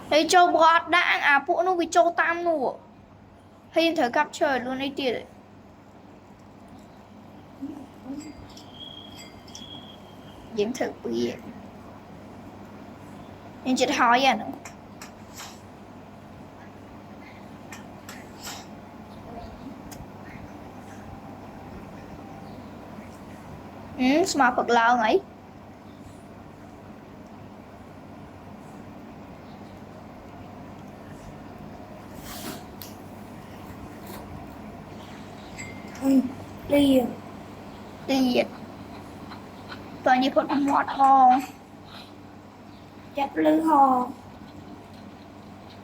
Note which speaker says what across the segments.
Speaker 1: Thấy châu bọt đã à phụ nó bị châu tam nụ. Hay thử cặp trời luôn ấy tiệt. Diễn thử bì. Nên chết hỏi à nó. Mà Phật lao ấy.
Speaker 2: Tiệt.
Speaker 1: Tiệt. Toàn như Phật mọt hò.
Speaker 2: Chắp lư hò.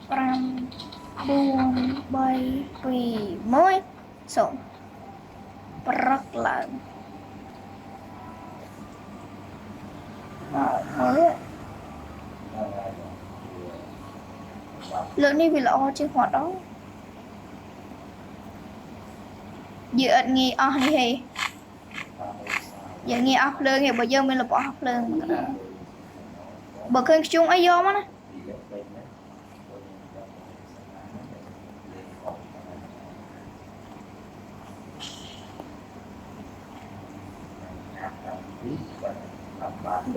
Speaker 1: Ram buông bay quỳ môi sống rất là mới lớn đi vì là trên hoạt đó dự ẩn nghi đi hề giờ nghe ốc lương thì bây giờ mình là bỏ học lương bữa cơn chung ai vô mà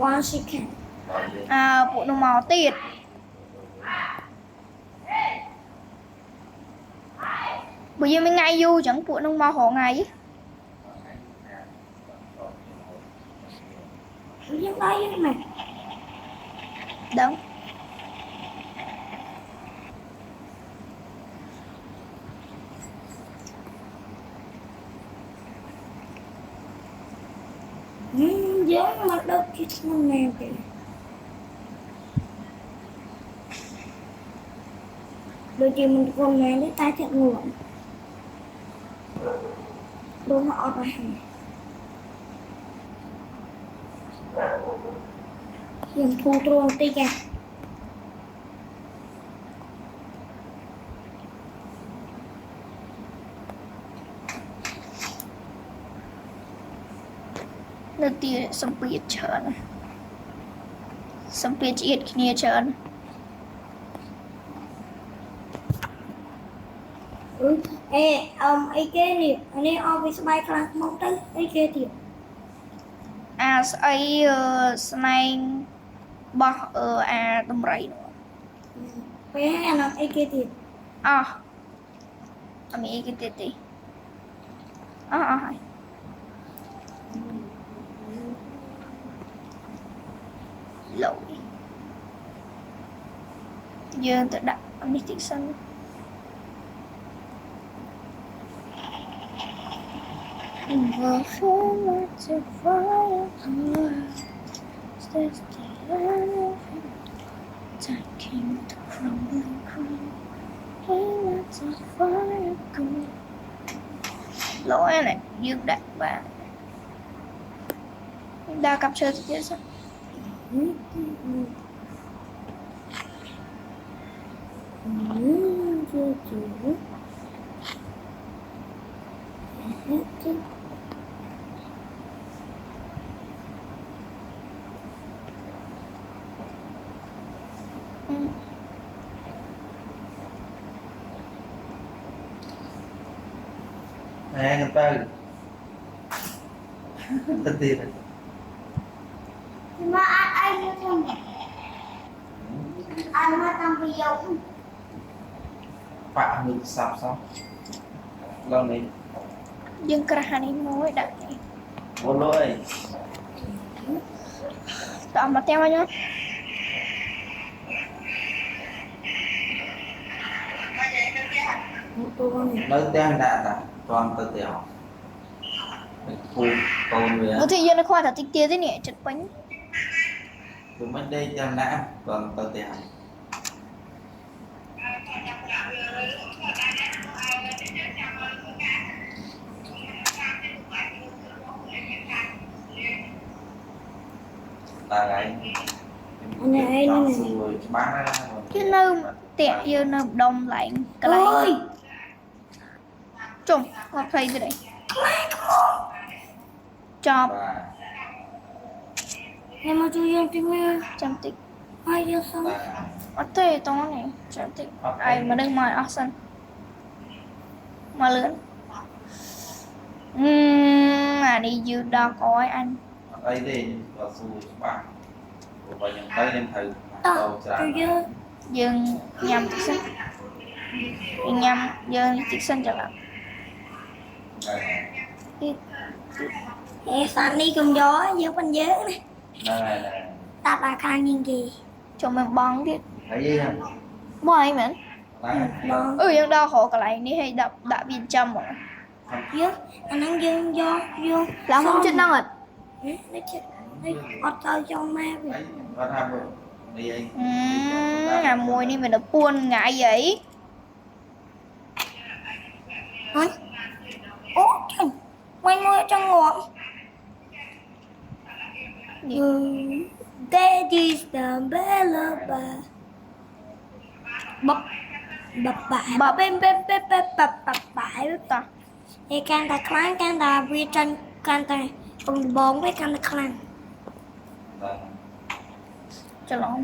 Speaker 2: One second.
Speaker 1: Bộ nó màu tiệt bây giờ mình ngay vô chẳng bộ nó màu họ ngày
Speaker 2: Giống đấy mà.
Speaker 1: đúng
Speaker 2: Giống mà đâu chứ không nè kìa. Đôi khi mình còn nè lấy tay thật nguội. Đôi họ ra hàng. Dừng thu trôn tí kìa.
Speaker 1: nó tiệt xong biệt chờn xong biệt ít kia chờn
Speaker 2: Ê, ấy kia nè, anh ấy office bay khăn mong tới, ấy kia thì
Speaker 1: ấy snake bỏ tầm rầy nữa
Speaker 2: Vậy hay là ấy kia thì
Speaker 1: mình cái tiệt đi lỗi giờ tự đặt đi tích sân vừa phố mà chưa phải taking the crumbling crown hey that's a fire good lỗi này dương đặt bạn đa cặp chơi thì biết sao
Speaker 3: nè người ta tất tiền
Speaker 2: mà ai như thế này anh mà tăng bây giờ
Speaker 3: phạm mình sạp xong lâu này
Speaker 1: dương cả hai này nói đặt này
Speaker 3: vô lỗi
Speaker 1: tao mà theo nhá
Speaker 3: nói tên đã ta toàn tự tiểu phụ còn về
Speaker 1: nó thì giờ nó khoa thật tích tia thế nhỉ chật bánh
Speaker 3: tụi mình đây tên đã toàn tự tiểu ta lại
Speaker 2: này
Speaker 3: bán
Speaker 1: cái nơi tẹt giờ nó đông lạnh cái này trông ngọc thầy gì đấy chọc
Speaker 2: em mà chú dương tiếng nghe
Speaker 1: chăm tích
Speaker 2: ai vô xong
Speaker 1: ở đây to này chẳng thích ai mà đừng mời Arsenal mà lớn mà đi dư đo coi anh
Speaker 3: ở đây đi vào xu bạn và những tới em thử
Speaker 2: tôi vô
Speaker 1: dương nhầm tích sinh nhầm dương tích sinh chẳng hạn
Speaker 2: sẵn đi cùng gió vô bên dưới này
Speaker 3: này
Speaker 2: ta là khang nhìn kì
Speaker 1: cho mình băng đi
Speaker 3: thấy gì không
Speaker 1: mày mình
Speaker 2: bong
Speaker 1: dương đo khổ cả lại đi hay đập đã viên trăm rồi
Speaker 2: dưới anh ăn dương vô vô
Speaker 1: là không chức năng rồi
Speaker 2: nó chết nó ọt tao trong ma rồi
Speaker 3: thấy có tham rồi đi anh
Speaker 1: ngà mùi đi mình đã buồn ngại vậy
Speaker 2: nói ố trời quay môi trong ngọt Daddy's the bella bập bập bại bập bên bên bên bên bập bập bại
Speaker 1: ta
Speaker 2: thì can ta clan can ta vi chân can ta cùng bốn với can ta clan
Speaker 1: cho nó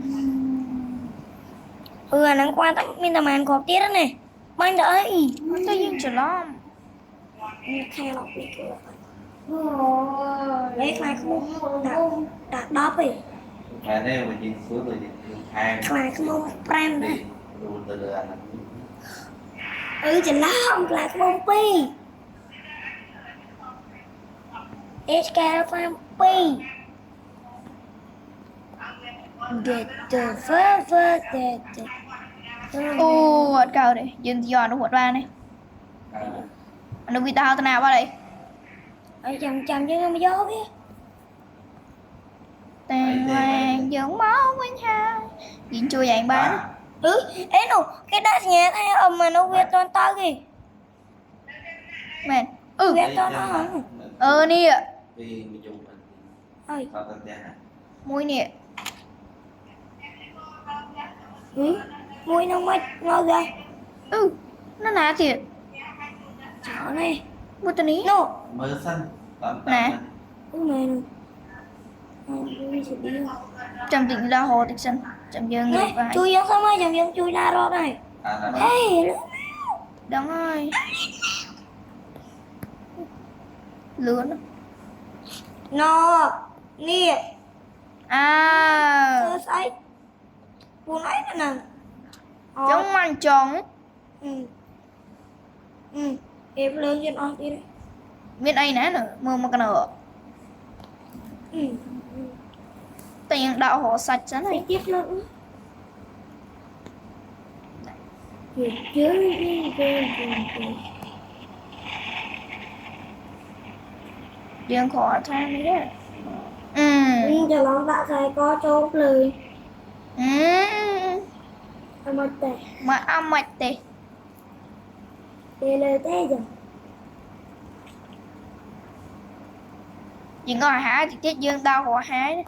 Speaker 2: nó qua tấm mình tầm ăn cọp tiết đó này ban đợi
Speaker 1: tự nhiên cho nó
Speaker 2: khe lọc bị cửa lấy khai không đặt đó đi
Speaker 3: mà nếu mà nhìn xuống rồi nhìn hàng
Speaker 2: khai không brand
Speaker 3: đi
Speaker 2: này
Speaker 3: đủ từ từ anh
Speaker 2: chỉ là không là không pi SK không pi get the further get the
Speaker 1: ô hột cao đây dương giòn nó hột ba này nó bị tao nào qua đây
Speaker 2: ở chầm chầm chứ không gió biết
Speaker 1: tàn hoàng dưỡng máu quên hai diện chua dạng bán
Speaker 2: ấy đâu cái đá nhà thấy mà nó viết toàn to kì
Speaker 1: mẹ
Speaker 2: viết toàn nó hả
Speaker 1: nè
Speaker 3: vì mình dùng
Speaker 2: ơi
Speaker 3: tao tao ra
Speaker 1: mùi nè
Speaker 2: mùi nó mới ngon ghê
Speaker 1: nó nạ thiệt
Speaker 2: chảo này
Speaker 1: mua tên ý
Speaker 2: no
Speaker 3: mơ xanh tạm
Speaker 1: nè
Speaker 2: này sẽ đi
Speaker 1: trầm định là hồ tịch sinh trầm dương người phải
Speaker 2: chui giống sao mai chầm chui ra đó này ê
Speaker 1: đúng rồi lướn
Speaker 2: no nè
Speaker 1: à
Speaker 2: sai buồn ấy nè
Speaker 1: giống màn trống
Speaker 2: em lên trên on đi đấy
Speaker 1: biết ai nè nữa mưa mà cái nữa tiền đạo hồ sạch chứ này
Speaker 2: tiếp lên chứ
Speaker 1: dương khó tham đấy
Speaker 2: cho nó đã xài có cho lời mà tệ
Speaker 1: mà âm mạch tê
Speaker 2: tệ lời tệ rồi
Speaker 1: chỉ ngồi hái thì tiết dương đau hồ hái đấy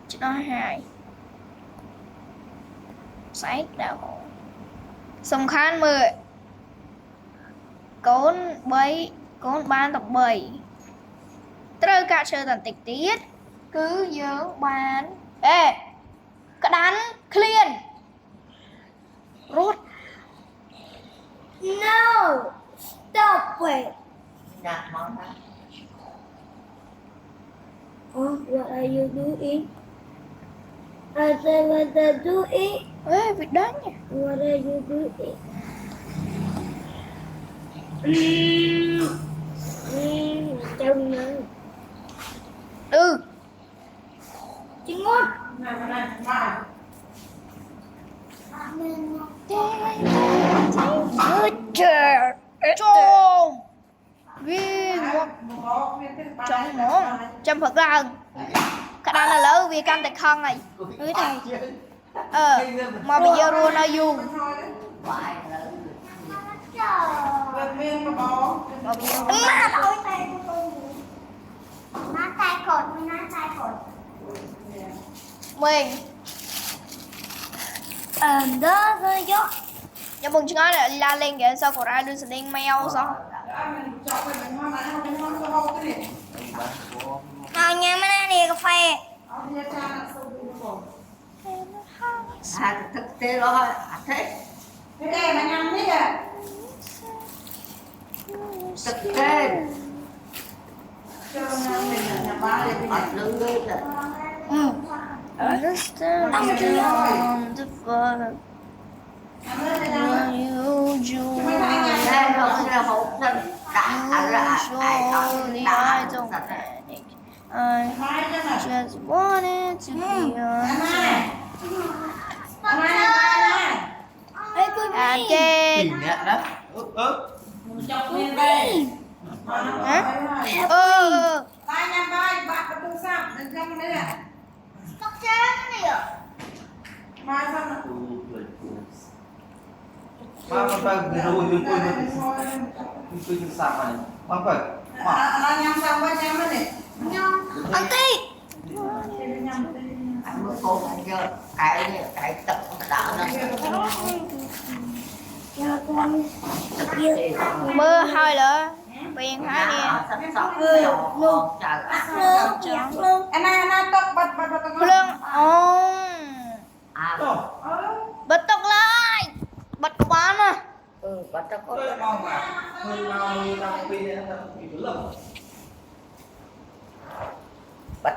Speaker 1: chỉ nói hài sáng đạo hồ sông khăn mười cốn bấy cốn ban tập 7 ត្រូវការឈើតន្តិចទៀតគឺយើងបានក្តាន់ឃ្លានរត់
Speaker 2: no stop it
Speaker 4: đặt món đó
Speaker 2: what are you doing I said what are you doing
Speaker 1: việc đó nha
Speaker 2: what are you doing trông nữa chị ngon
Speaker 1: trời trôn vì một trong một trăm phật ra cái đó là lớn vì cam tịch khăn này thầy mà bây giờ luôn là dùng
Speaker 4: vài lớn
Speaker 2: má thôi tay má tay cột
Speaker 1: mình
Speaker 2: đó rồi gió
Speaker 1: nhưng mừng chứng là la lên kìa sao cổ ra đưa sự đen mail sao
Speaker 2: nào nhà má này cà phê
Speaker 4: À, thực tế đó thôi. À, thế. Thực tế. Mặt lưng ghê rồi.
Speaker 1: Understand from the fire when you join.
Speaker 4: Đây rồi là một thân đã
Speaker 1: Usually I don't panic. I just wanted to be on
Speaker 2: Ê cô
Speaker 1: and
Speaker 2: Nhi.
Speaker 1: get.
Speaker 3: Bình nhẹ đó.
Speaker 1: Hả?
Speaker 3: Ba con phải rồi đừng quên sạc này. Ba phải.
Speaker 2: Ăn tí.
Speaker 4: Anh mới cô phải giờ cái tập đạo này.
Speaker 2: Giờ con
Speaker 4: Tập gì
Speaker 1: Mưa hơi lỡ. Quyền hai nè.
Speaker 4: sắp sắp
Speaker 2: Lương.
Speaker 4: trời.
Speaker 2: Lương. Lương.
Speaker 1: Lương.
Speaker 4: À,
Speaker 1: Bật tóc lại. Bật của bán à.
Speaker 4: bắt cho con.
Speaker 3: Tôi mong mà hơi mau đang pin này nó bị lầm.
Speaker 4: Bắt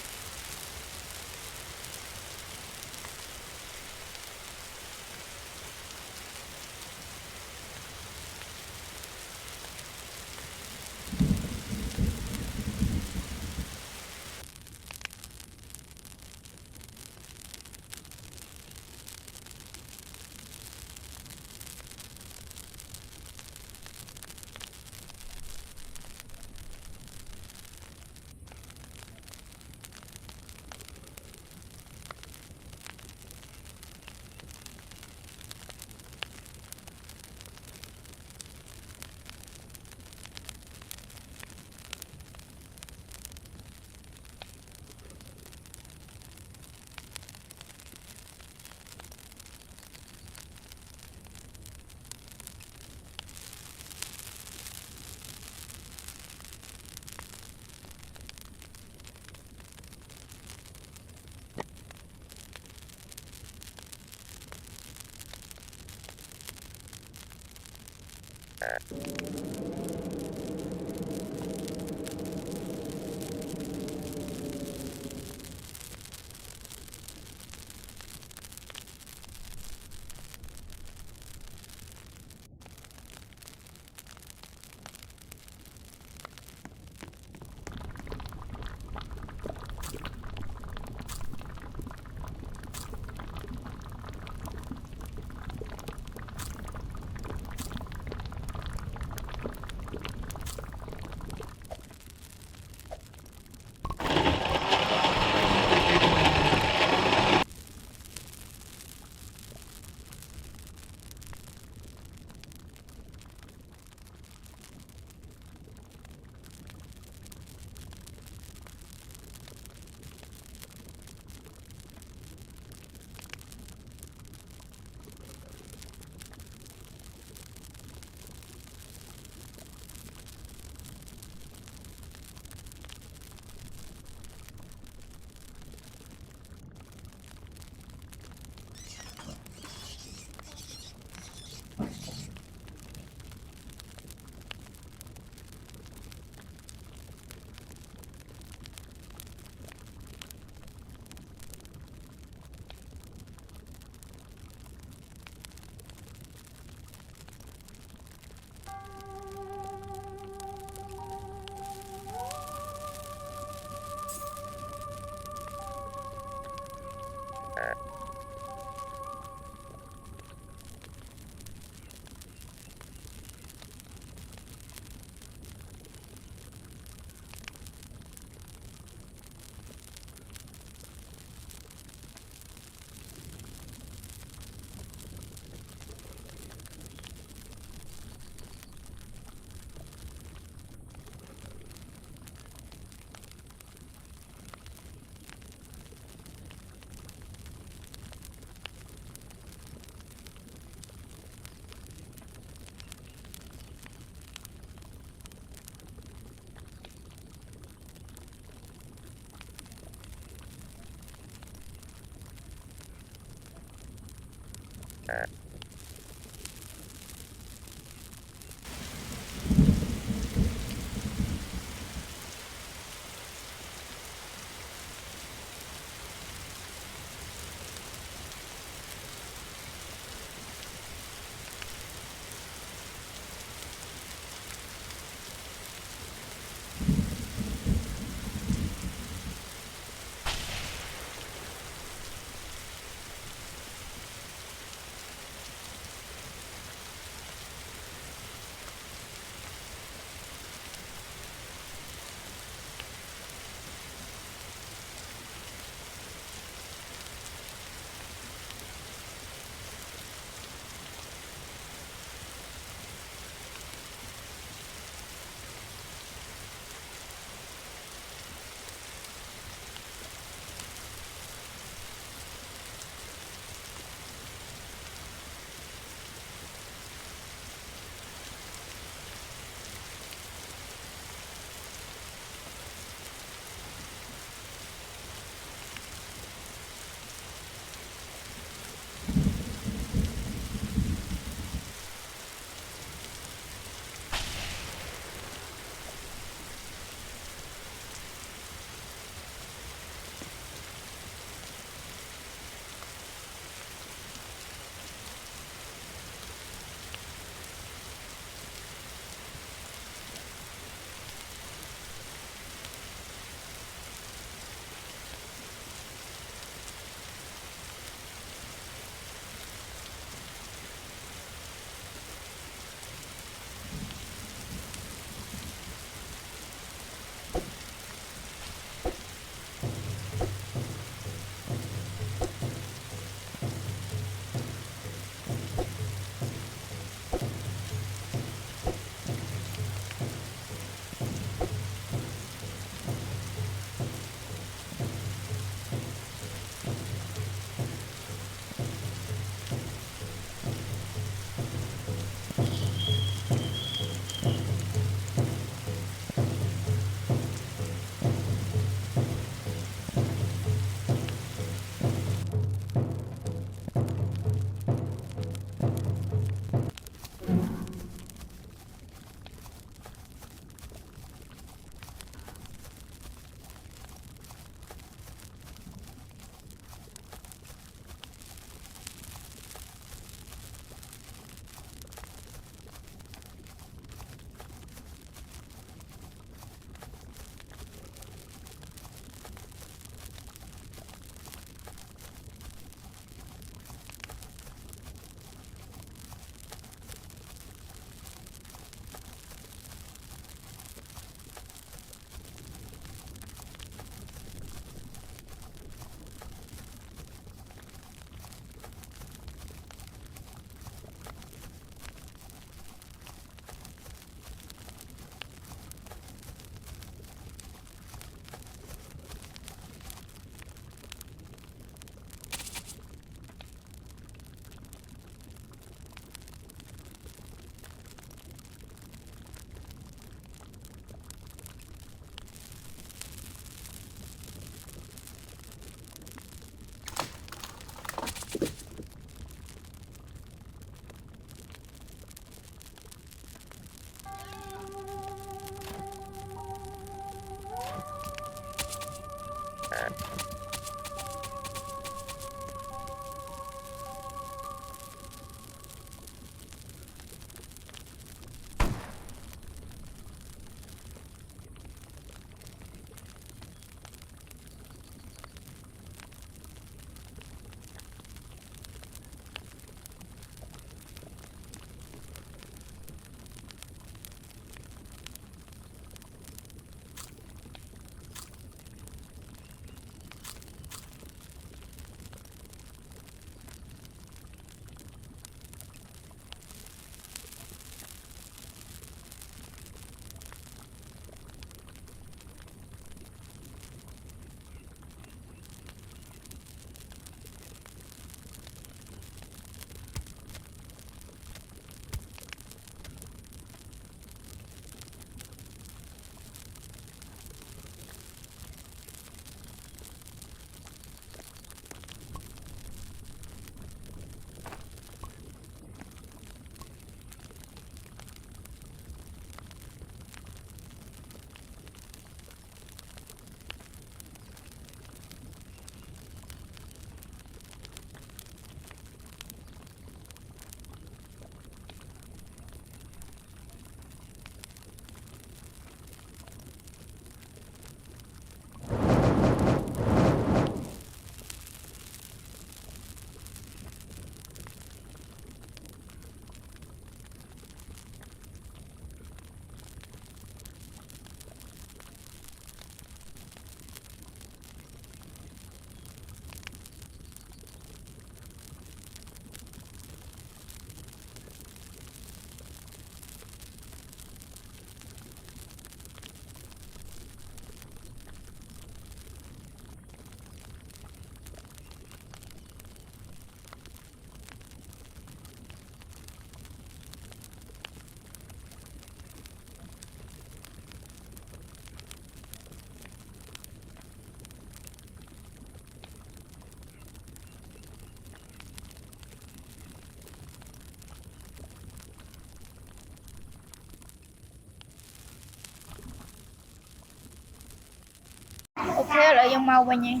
Speaker 1: thế là dân màu vậy nhỉ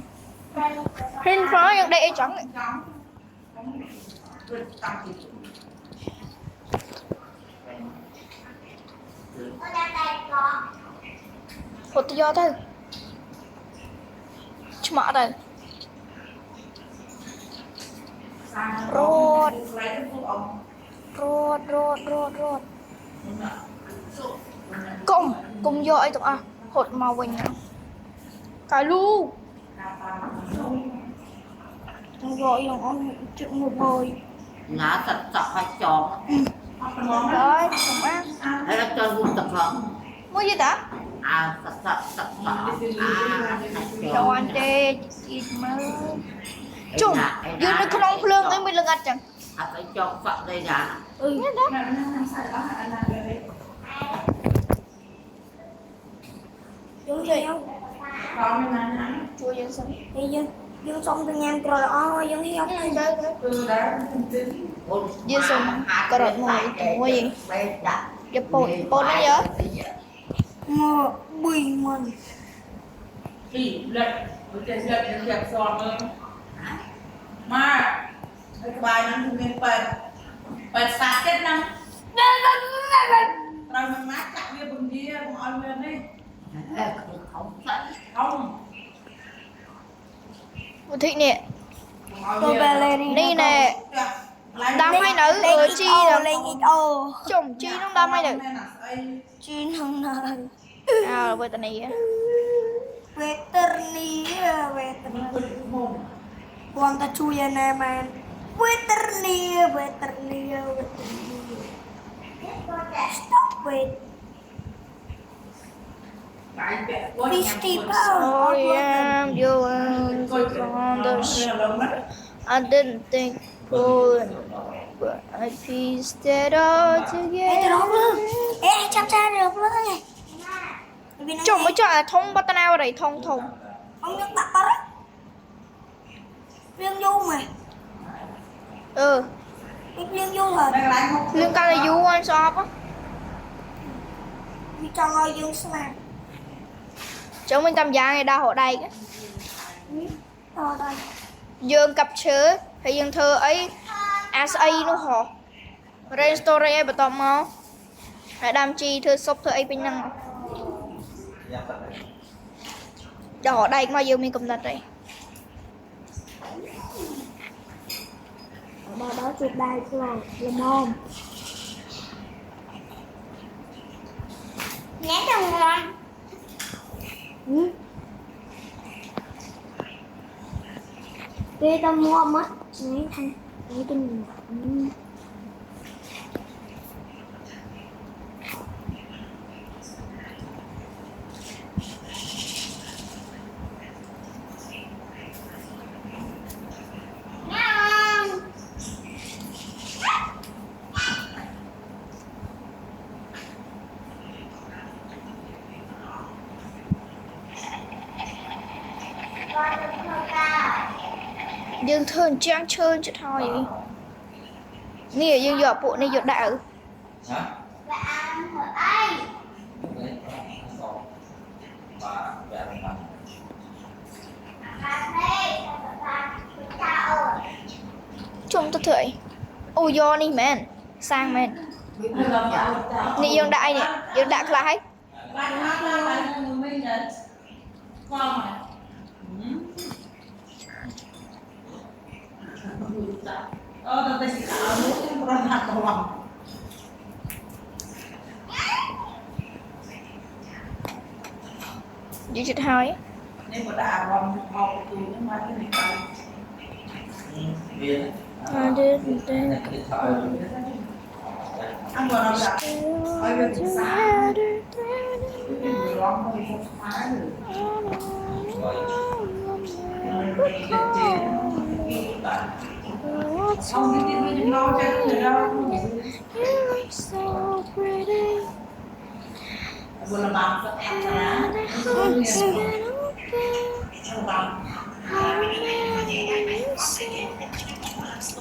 Speaker 1: hình phó dân đây trắng này hột do thôi chma thôi rốt cùng do ấy tụi à hột màu bình nào cái lu gọi lòng ông chuyện một bồi
Speaker 4: Ngã sạch sạch hay tròn.
Speaker 1: rồi không ăn
Speaker 4: Hay là cho luôn tập hợp.
Speaker 1: mua gì ta
Speaker 4: À sạch sạch sạch sạch.
Speaker 1: đâu anh chê chị mà chung dương nó không phương ấy mình lưng ăn chẳng
Speaker 4: À phải cho phận đây nè.
Speaker 1: nhớ đó
Speaker 2: Đúng heo.
Speaker 1: chua dân sống
Speaker 2: Thì dương xong từ nhang rồi đó dương heo.
Speaker 1: dân sống cà rốt mua gì giờ bột nó nhớ
Speaker 2: Mà bình mình.
Speaker 5: Thì lật lật giòn thôi mà cái bài năng thì mình phải sạch chết năng rồi mình mát chặt như bừng kia mọi người đi
Speaker 4: Không sạch.
Speaker 5: không
Speaker 1: một thị nè
Speaker 2: Tôi về lên đi.
Speaker 1: đi nè đam hay nữ ở chi là
Speaker 2: lên XO.
Speaker 1: chồng chi nó đam hay nữ
Speaker 2: Chi không nào.
Speaker 1: à là với tên này á
Speaker 2: Veternia. Quang ta chui nè man. Veternia. Stop it. Please keep
Speaker 1: oh yeah you on the I didn't think but I pieced it all
Speaker 2: Ê, tôi
Speaker 1: together
Speaker 2: đóng luôn. Ê, chăm cha được luôn này.
Speaker 1: chồng mới cho thông bắt tao đây thông
Speaker 2: Ông nhắc bạc bạc đấy. Riêng du mà. Riêng du rồi.
Speaker 1: liên can là du anh shop á
Speaker 2: Vì cho ngồi dương smack.
Speaker 1: chúng mình tham gia ngày đa hộ đây
Speaker 2: Rồi đây.
Speaker 1: dương cặp chứa hay dương thơ ấy SA nó họ rain story ấy bắt tóm máu hãy đam chi thơ shop thơ ấy bên năng đa hộ đây mà dương mình cầm đặt đây
Speaker 2: Bà đó chụp đây rồi, là mồm. Nhé trong ngon. Đây tao mua mất. Đấy thằng. Đấy tôi nhìn.
Speaker 1: dương thường trang chơi chứ thôi nè dương dọa bộ này dọa đạo
Speaker 3: hả
Speaker 1: chung tôi thử ô do đi men sang men nè dương đại nè dương đại là hết
Speaker 5: tadi kamu yang pernah tolong
Speaker 1: dương chữ hai
Speaker 5: ini pada awam mau itu mà cái này cái
Speaker 3: viên
Speaker 1: I didn't think
Speaker 5: ăn vào đâu cả ở bên
Speaker 1: to
Speaker 5: sáng
Speaker 1: matter
Speaker 5: cái gì đó mới không phá được không cái gì nó chắc người đâu
Speaker 1: you look so pretty
Speaker 5: vừa là bạn có ăn hả
Speaker 1: and it hurts when I'm
Speaker 5: bạn
Speaker 1: I remember you said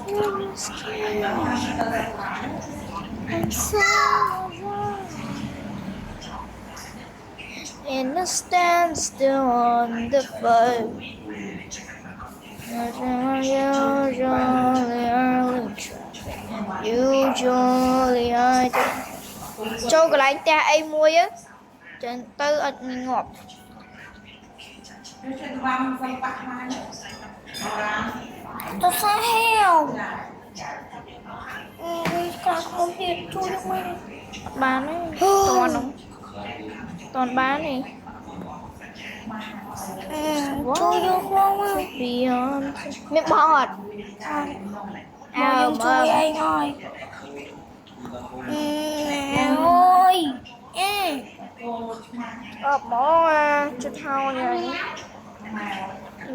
Speaker 1: you were scared and so was I. in a standstill on the fight. Usually I do. Cho cái lại ta ai mua á, trên tư ở ngọt.
Speaker 5: ฉันวางไฟปักมาเนี่ย
Speaker 2: ទៅសាហេវវាខ្លាចខ្ញុំទៀតជួយយកមក
Speaker 1: Bán ấy, toàn không? Toàn bán này.
Speaker 2: ជួយយកមកមក
Speaker 1: Beyond. Miệng bọt.
Speaker 2: យើងជួយឯងហើយអើយអេ
Speaker 1: Bỏ chút thau này.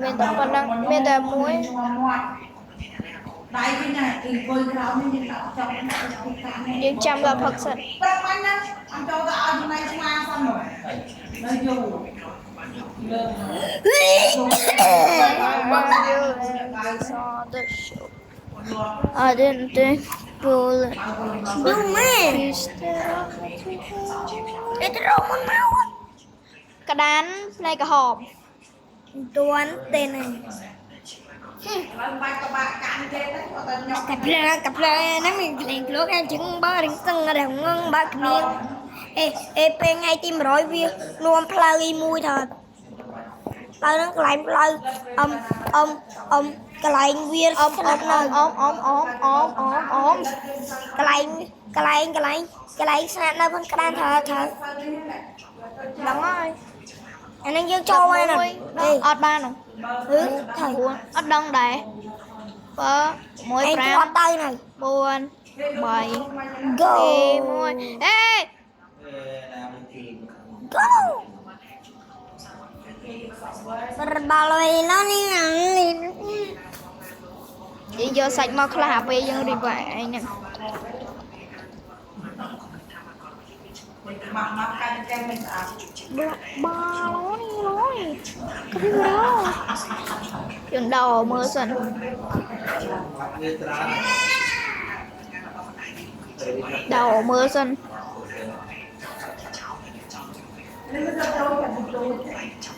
Speaker 1: Mình tập còn đang, mình tập muối.
Speaker 5: ដៃវិញណាគឺគួយក្រោមនេះដាក់ចង់
Speaker 1: យើងចាំដល់ផឹកសិន
Speaker 5: ប្រាប់បាញ់ណាអត់ចូលទៅឲ្យចំណៃស្មាសិនមកនៅយូរលើក
Speaker 1: I saw the show. I didn't think bullet.
Speaker 2: យូរមែន
Speaker 1: អេត្រមុនមកកដានផ្នែកក្រហម
Speaker 2: ទាន់ទេណា
Speaker 5: ឡើងបាច់ក្បាក់កាន់ទេទៅគាត់ទៅញ៉ុក
Speaker 2: កាផ្លែហ្នឹងមានក្លែងខ្លួនអញ្ចឹងបើរឹងសឹងរឹងងងបើគ្មានអេពេលថ្ងៃទី100វានាំផ្លូវឯមួយថតផ្លូវហ្នឹងកន្លែងផ្លូវកន្លែងវាស្នាក់នៅ
Speaker 1: អម
Speaker 2: កន្លែងស្នាក់នៅផងក្តានថត
Speaker 1: ដឹងហើយ
Speaker 2: អាហ្នឹងយើងចូលមកណា
Speaker 1: អត់បានហ៎
Speaker 2: ថៃ
Speaker 1: អត់ដឹងដែរបើ1
Speaker 2: ឯង
Speaker 1: 5
Speaker 2: គាត់ទៅនៅ
Speaker 1: 4 3
Speaker 2: go
Speaker 1: 1អេ
Speaker 2: go បបាល់វិញឡនេះណា
Speaker 1: យើងយកសាច់មកខ្លះអាពេលយើងរីកឯងហ្នឹង
Speaker 5: មកកាន់តែមិនស្អាត
Speaker 1: បាឡនេះគ្រឿងយើងដោមើលសិន
Speaker 3: វាត្រាំ
Speaker 1: ដោមើលសិន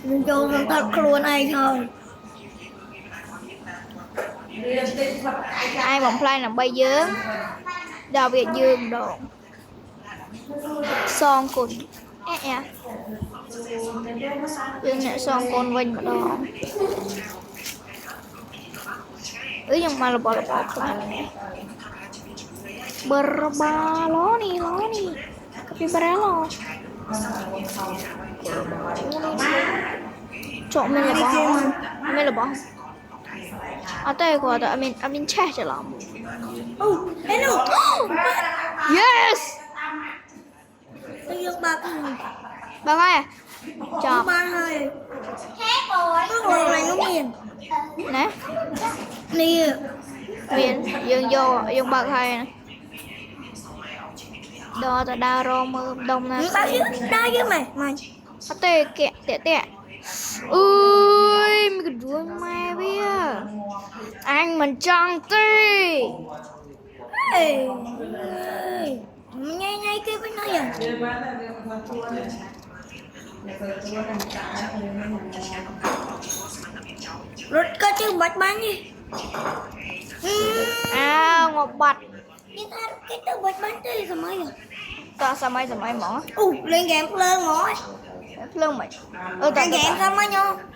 Speaker 2: យើងចូលក្នុងថតខ្លួនឯងហើយ
Speaker 5: រៀនតិចបាត់កាយ
Speaker 1: ឯងបំផ្លាញដើម្បីយើងដល់វាយើងម្ដងសងគុណអេយើងអ្នកសងគុណវិញម្ដងខ្ញុំមករបស់ខ្លាំងណាស់បបាឡនេះកាពីបារ៉ាឡចុះមានរបស់អត់ទេគាត់អត់មានឆេះច្រឡំ
Speaker 2: អូឯនោះ
Speaker 1: Yes
Speaker 2: ទៅយើងបាក់
Speaker 1: បងហើយចប់
Speaker 2: បានហើយហេបងកន្លែងនោះមាន
Speaker 1: ណា
Speaker 2: នេះ
Speaker 1: មានយើងយកយើងបើកហើយដល់ទៅដើររមើលដុំណា
Speaker 2: បើយើងមែនម៉ាញ់
Speaker 1: អត់ទេកាក់តាក់អើយមានកដួលម៉ែវាអញមិនចង់ទេ
Speaker 2: អេញ៉ៃគេវិញហើយ
Speaker 5: វាបានតែវាមិនជួនទេតែជួនតែចា
Speaker 2: រត់ក៏ជើងបាច់បាញ់នេះ
Speaker 1: អើងប់បាត់
Speaker 2: នេះថាគេទៅបាច់បាញ់ទេសម័យ
Speaker 1: តោះសម័យហ្មង
Speaker 2: អូលេងហ្គេមភ្លើងហ្មង
Speaker 1: ភ្លើងមិន
Speaker 2: តែហ្គេមសម័យញ៉